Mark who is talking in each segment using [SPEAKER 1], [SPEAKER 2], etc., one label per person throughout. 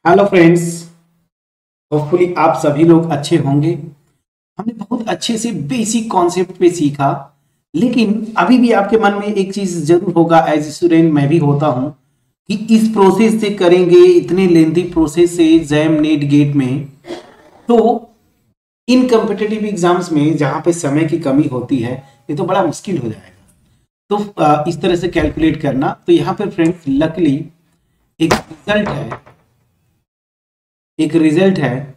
[SPEAKER 1] Hello friends. Hopefully आप सभी लोग अच्छे होंगे। हमने बहुत अच्छे से बेसिक कॉन्सेप्ट पे सीखा, लेकिन अभी भी आपके मन में एक चीज जरूर होगा, एज स्टूडेंट मैं भी होता हूं, कि इस प्रोसेस से करेंगे, इतने लेंथी प्रोसेस से एग्जाम नेट गेट में, तो इन कॉम्पिटिटिव एग्जाम्स में जहां पे समय की कमी होती है, ये तो बड़ा मुश्किल हो जाएगा। तो इस तरह से कैलकुलेट करना, तो यहाँ पे फ्रेंड्स लकली एक रिजल्ट है,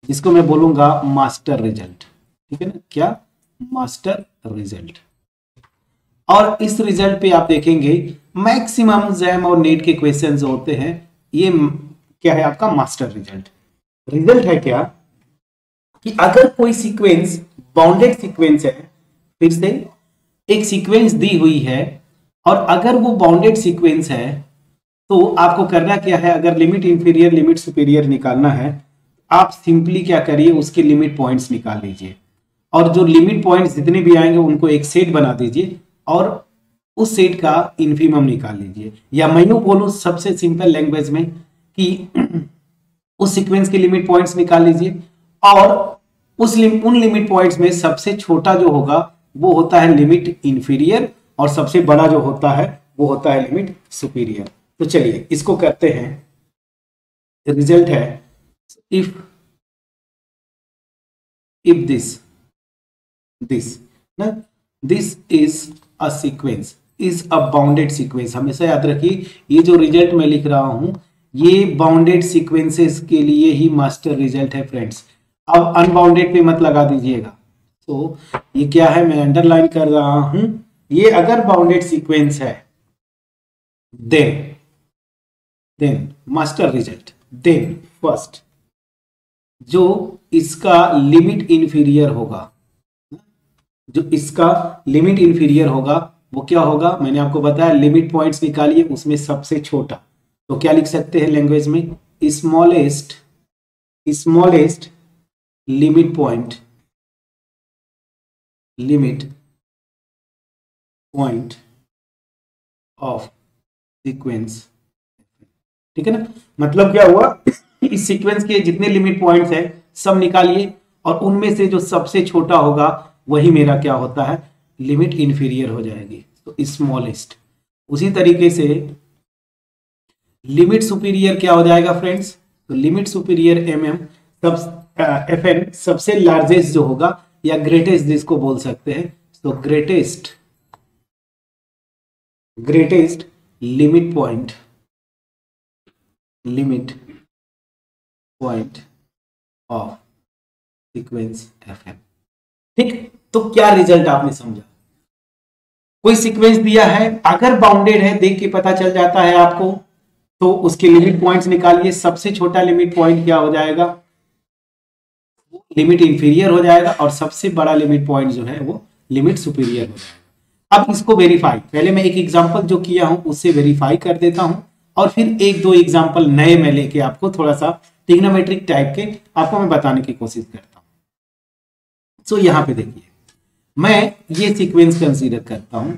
[SPEAKER 1] जिसको मैं बोलूंगा मास्टर रिजल्ट। ठीक है ना, क्या मास्टर रिजल्ट। और इस रिजल्ट पे आप देखेंगे मैक्सिमम जैम और नेट के क्वेश्चंस होते हैं। ये क्या है आपका मास्टर रिजल्ट। रिजल्ट है क्या कि अगर कोई सीक्वेंस बाउंडेड सीक्वेंस है, फिर से एक सीक्वेंस दी हुई है, और अगर वो बाउंडेड सीक्वेंस है तो आपको करना क्या है, अगर लिमिट इंफीरियर लिमिट सुपीरियर निकालना है, आप सिंपली क्या करिए, उसके लिमिट पॉइंट्स निकाल लीजिए, और जो लिमिट पॉइंट्स जितने भी आएंगे उनको एक सेट बना दीजिए, और उस सेट का इन्फीमम निकाल लीजिए। या मैं यूं बोलूं सबसे सिंपल लैंग्वेज में कि उस सीक्वेंस के लिमिट पॉइंट्स निकाल लीजिए, और उन लिमिट पॉइंट्स में सबसे छोटा जो होगा वो होता है लिमिट इंफीरियर, और सबसे बड़ा जो होता है वो होता है लिमिट सुपीरियर। तो चलिए इसको करते हैं। रिजल्ट है if this is a sequence, is a bounded sequence. हमेशा याद रखिए, ये जो रिजल्ट मैं लिख रहा हूं ये बाउंडेड सीक्वेंसेस के लिए ही मास्टर रिजल्ट है फ्रेंड्स। अब अनबाउंडेड पे मत लगा दीजिएगा। तो ये क्या है, मैं अंडरलाइन कर रहा हूं, ये अगर बाउंडेड सीक्वेंस है then master result, then first जो इसका लिमिट इंफीरियर होगा, वो क्या होगा, मैंने आपको बताया लिमिट पॉइंट्स निकालिए, उसमें सबसे छोटा, तो क्या लिख सकते हैं लैंग्वेज में, smallest limit point of sequence. ठीक है ना, मतलब क्या हुआ, इस सीक्वेंस के जितने लिमिट पॉइंट्स हैं सब निकालिए, और उनमें से जो सबसे छोटा होगा वही मेरा क्या होता है, लिमिट इंफीरियर हो जाएगी, तो स्मॉलेस्ट। उसी तरीके से लिमिट सुपीरियर क्या हो जाएगा फ्रेंड्स, तो लिमिट सुपीरियर एफ एन सबसे लार्जेस्ट जो होगा, या ग्रेटेस्ट जिसको बोल सकते हैं, तो greatest limit point of sequence F N. ठीक, तो क्या रिजल्ट आपने समझा, कोई सीक्वेंस दिया है, अगर बाउंडेड है देख के पता चल जाता है आपको, तो उसके लिमिट पॉइंट्स निकालिए, सबसे छोटा लिमिट पॉइंट क्या हो जाएगा, लिमिट इंफीरियर हो जाएगा, और सबसे बड़ा लिमिट पॉइंट जो है वो लिमिट सुपीरियर हो जाएगा। अब इसको वेरीफाई, पहले मैं एक एग्जांपल जो किया हूं उससे वेरीफाई कर देता हूं, और फिर एक दो एग्जांपल नए में लेके आपको थोड़ा सा ट्रिग्नोमेट्रिक टाइप के आपको मैं बताने की कोशिश करता हूं। सो यहां पे देखिए, मैं ये सीक्वेंस कंसीडर करता हूं,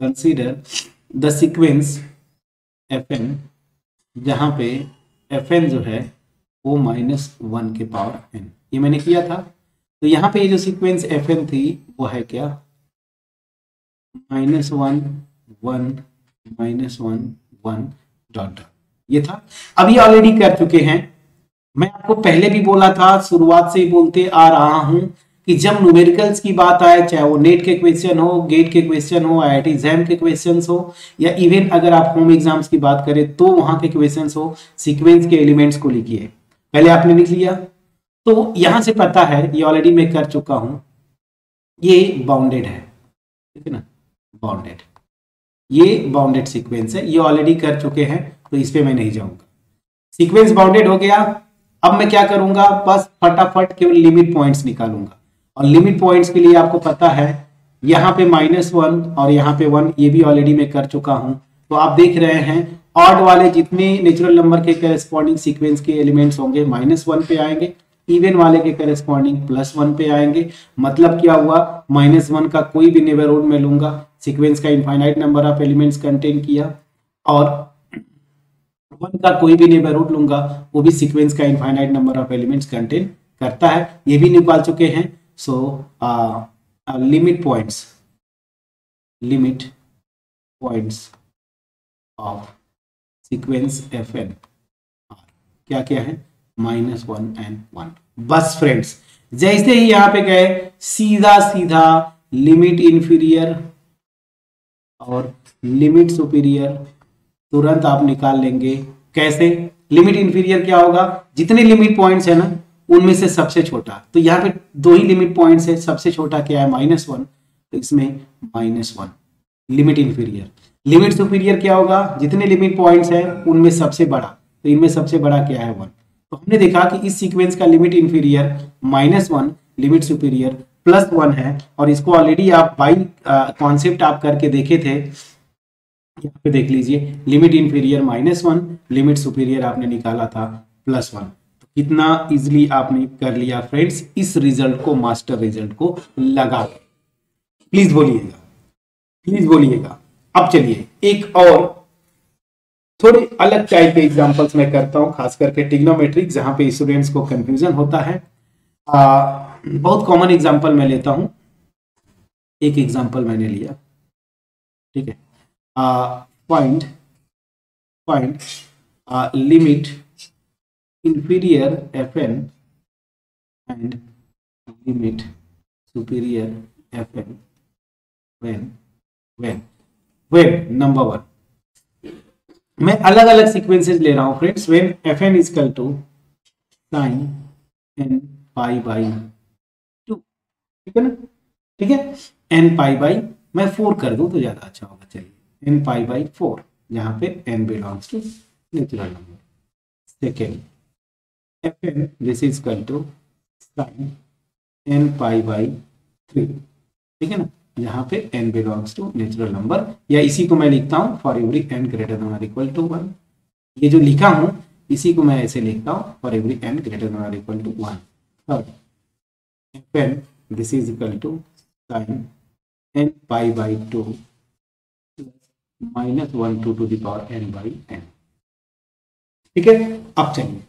[SPEAKER 1] consider the sequence F N, जहां पे एफ एन जो है वो -1 के पावर n, ये मैंने किया था। तो यहाँ पे ये जो सीक्वेंस एफ एन थी वो है क्या, -1 1 -1 1 डॉट, ये था। अभी ऑलरेडी कर चुके हैं, मैं आपको पहले भी बोला था, शुरुआत से ही बोलते आ रहा हूं कि जब न्यूमेरिकल्स की बात आए, चाहे वो नेट के क्वेश्चन हो, गेट के क्वेश्चन हो, आईआईटी एग्जाम के क्वेश्चंस हो, या इवन अगर आप होम एग्जाम्स की बात करें तो वहां के क्वेश्चंस हो, सीक्वेंस के एलिमेंट्स को लिखिए। पहले आपने लिख लिया, तो यहां से पता है, ये ऑलरेडी मैं कर चुका हूं, ये बाउंडेड है, ठीक है ना, बाउंडेड, ये बाउंडेड सीक्वेंस है, ये ऑलरेडी कर चुके हैं, तो इस पे मैं नहीं जाऊंगा। सीक्वेंस बाउंडेड हो गया, अब मैं क्या करूंगा, बस फटाफट केवल लिमिट पॉइंट्स निकालूंगा, और लिमिट पॉइंट्स के लिए आपको पता है यहाँ पे -1 और यहाँ पे 1, ये भी ऑलरेडी मैं कर चुका हूं। तो आप देख रहे हैं ऑड वाले जितने नेचुरल नंबर के करेस्पॉन्डिंग सीक्वेंस के एलिमेंट्स होंगे -1 पे आएंगे, इवन वाले के करेस्पॉन्डिंग +1 पे आएंगे। मतलब क्या हुआ, -1 का कोई भी नेबरहुड में लूंगा, सीक्वेंस का infinite number of elements contain किया, और उसका कोई भी नेबरहुड लूंगा, वो भी सीक्वेंस का infinite number of elements contain करता है, ये भी निकाल चुके हैं। So limit points of sequence fn क्या क्या है, -1 and 1। बस फ्रेंड्स, जैसे ही यहां पे गए सीधा सीधा लिमिट इंफीरियर और लिमिट सुपीरियर तुरंत आप निकाल लेंगे। कैसे? लिमिट इंफीरियर क्या होगा, जितने लिमिट पॉइंट्स है ना उनमें से सबसे छोटा, तो यहाँ पे 2 ही लिमिट पॉइंट्स है, सबसे छोटा क्या है -1, तो इसमें -1 लिमिट इंफीरियर। लिमिट सुपीरियर क्या होगा, जितने लिमिट पॉइंट्स है उनमें सबसे बड़ा, तो इनमें सबसे बड़ा क्या है 1। तो हमने देखा कि इस सीक्वेंस का लिमिट इंफीरियर -1, लिमिट सुपीरियर +1 है, और इसको ऑलरेडी आप बाई कॉन्सेप्ट आप करके देखे थे। यहाँ पे देख लीजिए, लिमिट इंफीरियर -1, लिमिट सुपीरियर आपने निकाला था +1। तो कितना इजिली आपने कर लिया फ्रेंड्स इस रिजल्ट को, मास्टर रिजल्ट को लगा। प्लीज बोलिएगा। अब चलिए एक और थोड़े अलग टाइप के एग्जांपल्स मैं करता हूं, खास करके ट्रिग्नोमेट्रिक, जहां पे स्टूडेंट्स को कंफ्यूजन होता है। बहुत कॉमन एग्जांपल मैं लेता हूं, एक एग्जांपल मैंने लिया, ठीक है। Find limit inferior fn and limit superior fn when number 1। मैं अलग अलग सीक्वेंसेस ले रहा हूं friends. when fn is equal to sin n pi by 2, ठीक है ना, ठीक है। n pi by मैं 4 कर दूं तो ज्यादा अच्छा होगा। चलिए n pi by 4, जहां पे n belongs to natural number. Second fn this is equal to sin n pi by 3, ठीक है ना, जहां पे n belongs to natural number, या इसी को मैं लिखता हूं for every n greater than और इक्वल टू 1। ये जो लिखा हूं इसी को मैं ऐसे लिखता हूं for every n greater than और equal to 1। Third fn this is equal to sin n pi by 2 -1 to the power n by n, ठीक है। अब चलिए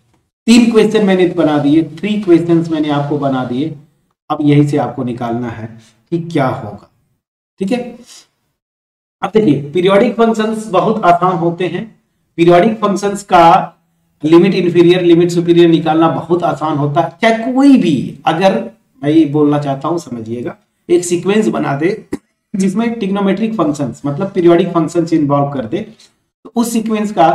[SPEAKER 1] 3 क्वेश्चन मैंने बना दिए, 3 क्वेश्चंस मैंने आपको बना दिए। अब यही से आपको निकालना है कि क्या होगा, ठीक है। अब देखिए पीरियोडिक फंक्शंस बहुत आसान होते हैं। पीरियोडिक फंक्शंस का लिमिट इंफीरियर लिमिट सुपीरियर निकालना बहुत आसान होता है। चाहे कोई भी, अगर मैं ये बोलना चाहता हूं समझिएगा, एक सीक्वेंस बना दे जिसमें ट्रिग्नोमेट्रिक फंक्शंस मतलब पीरियोडिक फंक्शंस इन्वॉल्व कर दे, तो उस सीक्वेंस का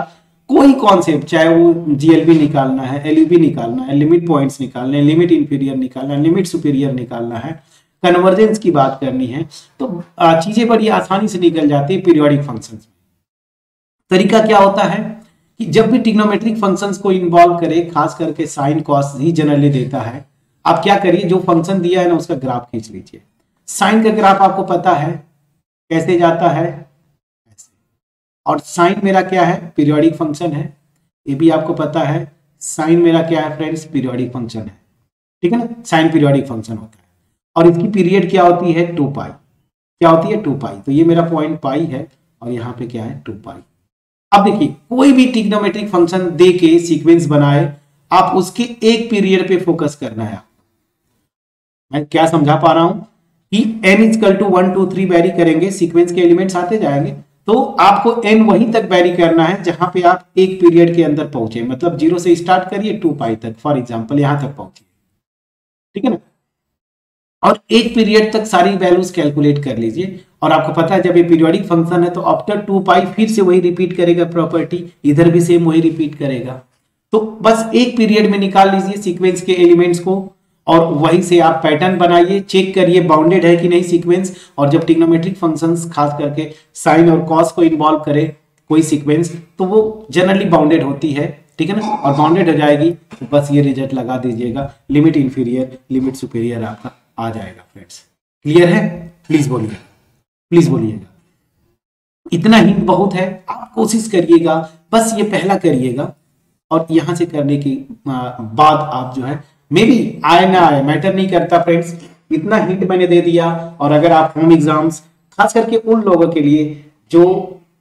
[SPEAKER 1] कोई कॉन्सेप्ट, चाहे वो जीएलबी निकालना है, एलयूबी निकालना है, लिमिट पॉइंट्स निकालने हैं, लिमिट इंफीरियर निकालना है, लिमिट सुपीरियर निकालना है, कन्वर्जेंस की बात करनी है, तो चीजें बड़ी आसानी से निकल जाती है पीरियोडिक फंक्शंस में। तरीका क्या होता है कि जब भी ट्रिग्नोमेट्रिक फंक्शंस को इन्वॉल्व करे, खास करके साइन कॉस ही जनरली देता है, आप क्या करिए, जो फंक्शन दिया है ना उसका ग्राफ खींच लीजिए। साइन का ग्राफ आपको पता है कैसे जाता है, ऐसे, और साइन मेरा क्या है, पीरियोडिक फंक्शन है, ये भी आपको पता है। साइन मेरा क्या है फ्रेंड्स, पीरियोडिक फंक्शन है, ठीक है ना, साइन पीरियोडिक फंक्शन होता है, और इसकी पीरियड क्या होती है 2 पाई, क्या होती है 2 पाई। तो ये मेरा पॉइंट पाई है और यहाँ पे क्या है 2 पाई। अब देखिए कोई भी ट्रिग्नोमेट्रिक फंक्शन दे के सीक्वेंस बनाए, आप उसके एक पीरियड पे फोकस करना है। मैं क्या समझा पा रहा हूं कि n इक्वल टू 1 2 3 वेरी करेंगे, सीक्वेंस के एलिमेंट्स आते जाएंगे, तो आपको n वहीं तक वेरी करना है जहां पे आप एक पीरियड के अंदर पहुंचे, मतलब 0 से स्टार्ट करिए 2 पाई तक, फॉर एग्जांपल यहां तक पहुंचिए, ठीक है ना, और एक पीरियड तक सारी वैल्यूज कैलकुलेट कर लीजिए। और आपको पता है जब ये पीरियोडिक फंक्शन है तो आफ्टर 2 पाई फिर से वही रिपीट करेगा प्रॉपर्टी, इधर भी सेम वही रिपीट करेगा। तो बस एक पीरियड में निकाल लीजिए सीक्वेंस के एलिमेंट्स को, और वहीं से आप पैटर्न बनाइए, चेक करिए बाउंडेड है कि नहीं सीक्वेंस। और जब ट्रिग्नोमेट्रिक फंक्शंस खास करके साइन और कॉस को इन्वॉल्व करे कोई सीक्वेंस, तो वो जनरली बाउंडेड होती है, ठीक है ना, और बाउंडेड हो जाएगी तो बस ये रिजल्ट लगा दीजिएगा, लिमिट इंफीरियर लिमिट सुपीरियर आपका आ जाएगा फ्रेंड्स। क्लियर है? प्लीज बोलिएगा। इतना ही बहुत है, आप कोशिश करिएगा, बस ये पहला करिएगा, और यहां से करने के बाद आप जो है मे बी आए ना आए मैटर नहीं करता फ्रेंड्स, इतना हिंट मैंने दे दिया। और अगर आप होम एग्जाम्स खास करके उन लोगों के लिए जो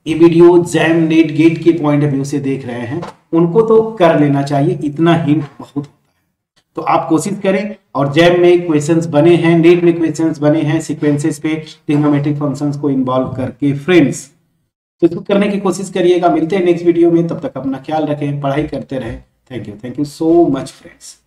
[SPEAKER 1] ये वीडियो जैम नेट गेट के पॉइंट ऑफ व्यू से देख रहे हैं, उनको तो कर लेना चाहिए, इतना हिंट बहुत होता है। तो आप कोशिश करें। और जैम में क्वेश्चंस बने हैं, नीट में क्वेश्चंस बने हैं सीक्वेंसेस पे ट्रिग्नोमेट्रिक फंक्शंस को इन्वॉल्व करके फ्रेंड्स, तो इसको करने की कोशिश करिएगा। मिलते हैं नेक्स्ट वीडियो में, तब तक अपना ख्याल रखें, पढ़ाई करते रहें। Thank you so much friends.